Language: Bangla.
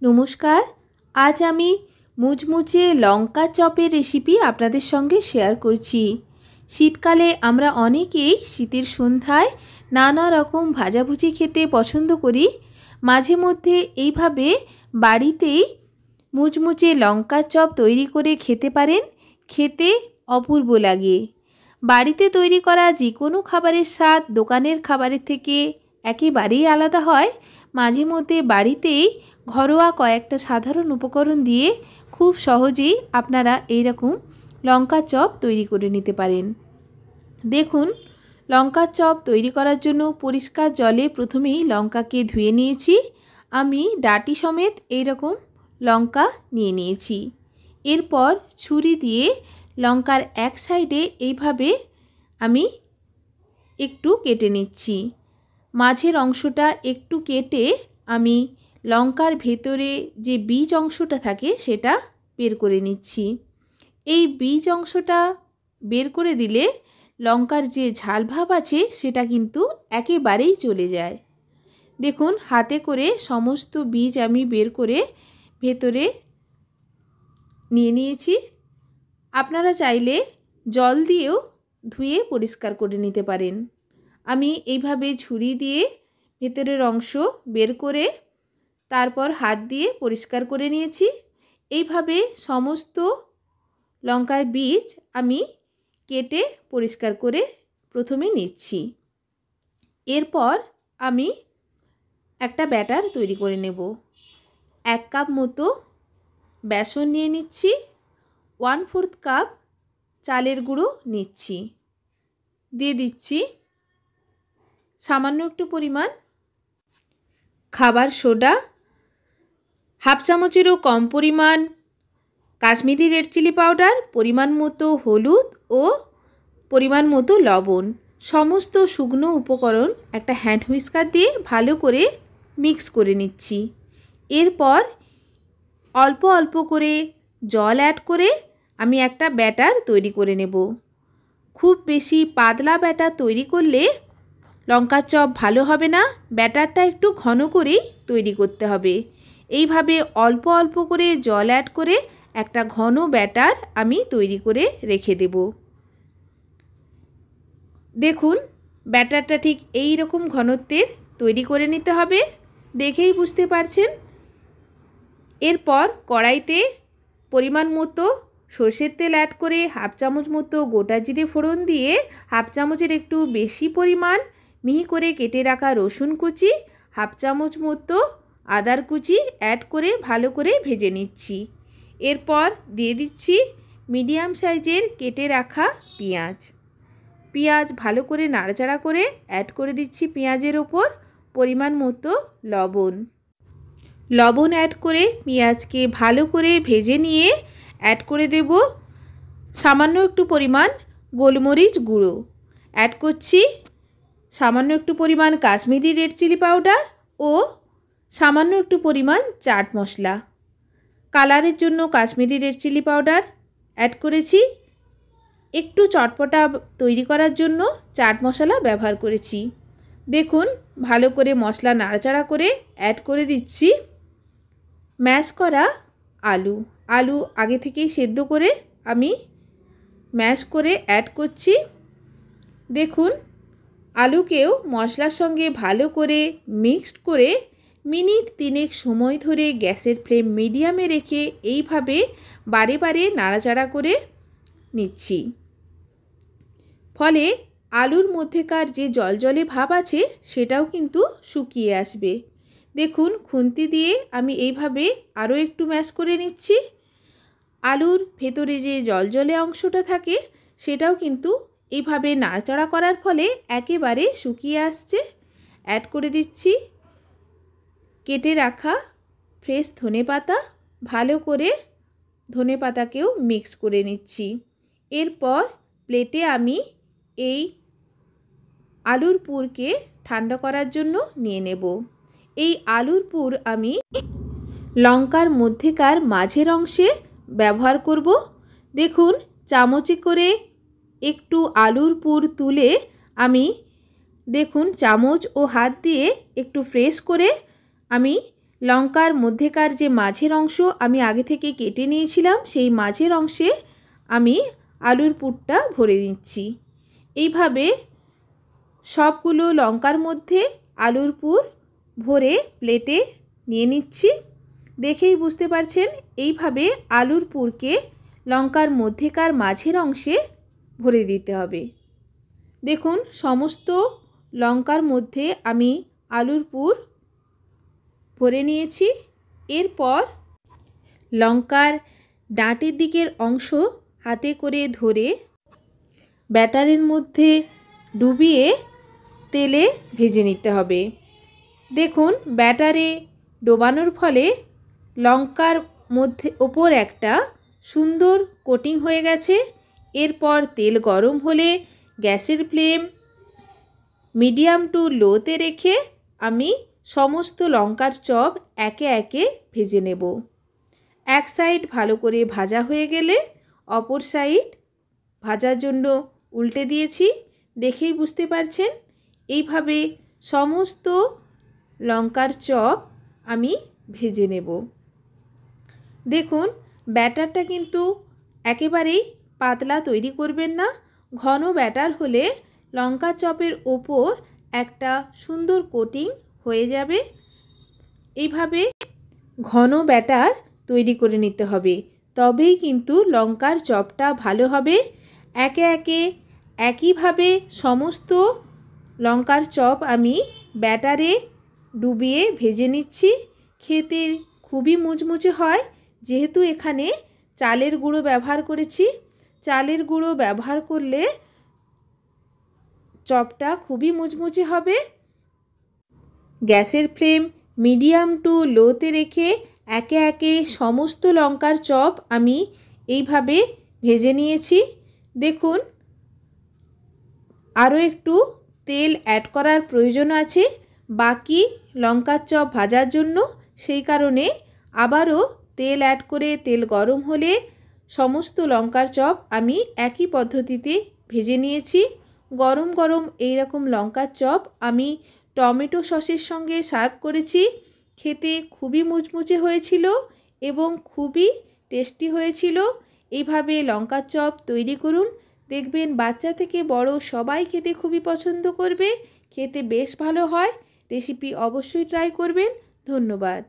নমস্কার। আজ আমি মুচমুচে লঙ্কা চপের রেসিপি আপনাদের সঙ্গে শেয়ার করছি। শীতকালে আমরা অনেকেই শীতের সন্ধ্যায় নানা রকম ভাজাভুজি খেতে পছন্দ করি। মাঝে মধ্যে এইভাবে বাড়িতেই মুচমুচে লঙ্কা চপ তৈরি করে খেতে পারেন। খেতে অপূর্ব লাগে। বাড়িতে তৈরি করা যে কোনো খাবারের স্বাদ দোকানের খাবারের থেকে একেবারেই আলাদা হয়। মাঝে মধ্যে বাড়িতেই ঘরোয়া কয়েকটা সাধারণ উপকরণ দিয়ে খুব সহজেই আপনারা এইরকম লঙ্কা চপ তৈরি করে নিতে পারেন। দেখুন, লঙ্কা চপ তৈরি করার জন্য পরিষ্কার জলে প্রথমেই লঙ্কাকে ধুয়ে নিয়েছি। আমি ডাঁটি সমেত এইরকম লঙ্কা নিয়ে নিয়েছি। এরপর ছুরি দিয়ে লঙ্কার এক সাইডে এইভাবে আমি একটু কেটে নিচ্ছি। মাঝের অংশটা একটু কেটে আমি লঙ্কার ভেতরে যে বীজ অংশটা থাকে সেটা বের করে নিচ্ছি। এই বীজ অংশটা বের করে দিলে লঙ্কার যে ঝাল ভাব আছে সেটা কিন্তু একেবারেই চলে যায়। দেখুন, হাতে করে সমস্ত বীজ আমি বের করে ভেতরে নিয়ে নিয়েছি। আপনারা চাইলে জল দিয়েও ধুয়ে পরিষ্কার করে নিতে পারেন। আমি এইভাবে ছুরি দিয়ে ভেতরের অংশ বের করে তারপর হাত দিয়ে পরিষ্কার করে নিয়েছি। এইভাবে সমস্ত লঙ্কার বীজ আমি কেটে পরিষ্কার করে প্রথমে নিচ্ছি। এরপর আমি একটা ব্যাটার তৈরি করে নেব। 1 কাপ মতো বেসন নিয়ে নিচ্ছি। 1/4 কাপ চালের গুঁড়ো নিচ্ছি। দিয়ে দিচ্ছি সামান্য একটু পরিমাণ খাবার সোডা, 1/2 চামচেরও কম পরিমাণ কাশ্মীরি রেড চিলি পাউডার, পরিমাণ মতো হলুদ ও পরিমাণ মতো লবণ। সমস্ত শুকনো উপকরণ একটা হ্যান্ড হুইস্কার দিয়ে ভালো করে মিক্স করে নিচ্ছি। এরপর অল্প অল্প করে জল অ্যাড করে আমি একটা ব্যাটার তৈরি করে নেব। খুব বেশি পাতলা ব্যাটার তৈরি করলে লঙ্কার চপ ভালো হবে না। ব্যাটারটা একটু ঘন করেই তৈরি করতে হবে। এইভাবে অল্প অল্প করে জল অ্যাড করে একটা ঘন ব্যাটার আমি তৈরি করে রেখে দেব। দেখুন, ব্যাটারটা ঠিক এই রকম ঘনত্বের তৈরি করে নিতে হবে। দেখেই বুঝতে পারছেন। এরপর কড়াইতে পরিমাণ মতো সর্ষের তেল অ্যাড করে 1/2 চামচ মতো গোটা জিরে ফোড়ন দিয়ে 1/2 চামচের একটু বেশি পরিমাণ মিহি করে কেটে রাখা রসুন কুচি, 1/2 চামচ মতো আদার কুচি অ্যাড করে ভালো করে ভেজে নিচ্ছি। এরপর দিয়ে দিচ্ছি মিডিয়াম সাইজের কেটে রাখা পেঁয়াজ ভালো করে নাড়াচাড়া করে অ্যাড করে দিচ্ছি পেঁয়াজের ওপর পরিমাণ মতো লবণ অ্যাড করে পেঁয়াজকে ভালো করে ভেজে নিয়ে অ্যাড করে দেব সামান্য একটু পরিমাণ গোলমরিচ গুঁড়ো, অ্যাড করছি সামান্য একটু পরিমাণ কাশ্মীরি রেড চিলি পাউডার ও সামান্য একটু পরিমাণ চাট মশলা। কালারের জন্য Kashmiri red chilli powder add করেছি। একটু চটপটা তৈরি করার জন্য চাট মশলা ব্যবহার করেছি। দেখুন, ভালো করে মশলা নাড়াচাড়া করে অ্যাড করে দিচ্ছি ম্যাশ করা আলু আগে থেকেই সেদ্ধ করে আমি ম্যাশ করে অ্যাড করছি। দেখুন, আলুকেও মশলার সঙ্গে ভালো করে মিক্সড করে মিনিট 3 সময় ধরে গ্যাসের ফ্লেম মিডিয়ামে রেখে এইভাবে বারে বারে নাড়াচাড়া করে নিচ্ছি। ফলে আলুর মধ্যেকার যে জলজলে ভাব আছে সেটাও কিন্তু শুকিয়ে আসবে। দেখুন, খুন্তি দিয়ে আমি এইভাবে আরও একটু ম্যাশ করে নিচ্ছি। আলুর ভেতরে যে জলজলে অংশটা থাকে সেটাও কিন্তু এইভাবে নাড়াচাড়া করার ফলে একেবারে শুকিয়ে আসছে। অ্যাড করে দিচ্ছি কেটে রাখা ফ্রেশ ধনেপাতা, ভালো করে ধনেপাতাকেও মিক্স করে নিচ্ছি। এরপর প্লেটে আমি এই আলুর পুরকে ঠান্ডা করার জন্য নিয়ে নেব। এই আলুর পুর আমি লঙ্কার মধ্যেকার মাঝের অংশে ব্যবহার করব। দেখুন, চামচে করে একটু আলুর পুর তুলে আমি চামচ ও হাত দিয়ে একটু প্রেস করে আমি লঙ্কার মধ্যেকার যে মাঝের অংশ আমি আগে থেকে কেটে নিয়েছিলাম, সেই মাঝের অংশে আমি আলুর পুরটা ভরে নিচ্ছি। এইভাবে সবগুলো লঙ্কার মধ্যে আলুর পুর ভরে প্লেটে নিয়ে নিচ্ছি। দেখেই বুঝতে পারছেন, এইভাবে আলুর পুরকে লঙ্কার মধ্যেকার মাঝের অংশে ভরে দিতে হবে। দেখুন, সমস্ত লঙ্কার মধ্যে আমি আলুর পুর ভরে নিয়েছি। এরপর লঙ্কার ডাঁটের দিকের অংশ হাতে করে ধরে ব্যাটারের মধ্যে ডুবিয়ে তেলে ভেজে নিতে হবে। দেখুন, ব্যাটারে ডোবানোর ফলে লঙ্কার মধ্যে ওপর একটা সুন্দর কোটিং হয়ে গেছে। এরপর তেল গরম হলে গ্যাসের ফ্লেম মিডিয়াম টু লোতে রেখে আমি সমস্ত লঙ্কার চপ একে একে ভেজে নেব। এক সাইড ভালো করে ভাজা হয়ে গেলে অপর সাইড ভাজার জন্য উল্টে দিয়েছি। দেখেই বুঝতে পারছেন, এইভাবে সমস্ত লঙ্কার চপ আমি ভেজে নেব। দেখুন, ব্যাটারটা কিন্তু একেবারেই পাতলা তৈরি করবেন না। ঘন ব্যাটার হলে লঙ্কা চপের ওপর একটা সুন্দর কোটিং হয়ে যাবে। এইভাবে ঘন ব্যাটার তৈরি করে নিতে হবে, তবেই কিন্তু লঙ্কার চপটা ভালো হবে। একে একে একইভাবে সমস্ত লঙ্কার চপ আমি ব্যাটারে ডুবিয়ে ভেজে নিচ্ছি। খেতে খুবই মুচমুচে হয়, যেহেতু এখানে চালের গুঁড়ো ব্যবহার করেছি। চালের গুঁড়ো ব্যবহার করলে চপটা খুবই মুচমুচে হবে। গ্যাসের ফ্লেম মিডিয়াম টু লোতে রেখে একে একে সমস্ত লঙ্কার চপ আমি এইভাবে ভেজে নিয়েছি। দেখুন, আরও একটু তেল অ্যাড করার প্রয়োজন আছে বাকি লঙ্কার চপ ভাজার জন্য। সেই কারণে আবারও তেল অ্যাড করে তেল গরম হলে সমস্ত লঙ্কার চপ আমি একই পদ্ধতিতে ভেজে নিয়েছি। গরম গরম এইরকম লঙ্কার চপ আমি টমেটো সসের সঙ্গে সার্ভ করেছি। খেতে খুবই মুচমুচে হয়েছিল এবং খুবই টেস্টি হয়েছিল। এইভাবে লঙ্কার চপ তৈরি করুন, দেখবেন বাচ্চা থেকে বড় সবাই খেতে খুবই পছন্দ করবে। খেতে বেশ ভালো হয়। রেসিপি অবশ্যই ট্রাই করবেন। ধন্যবাদ।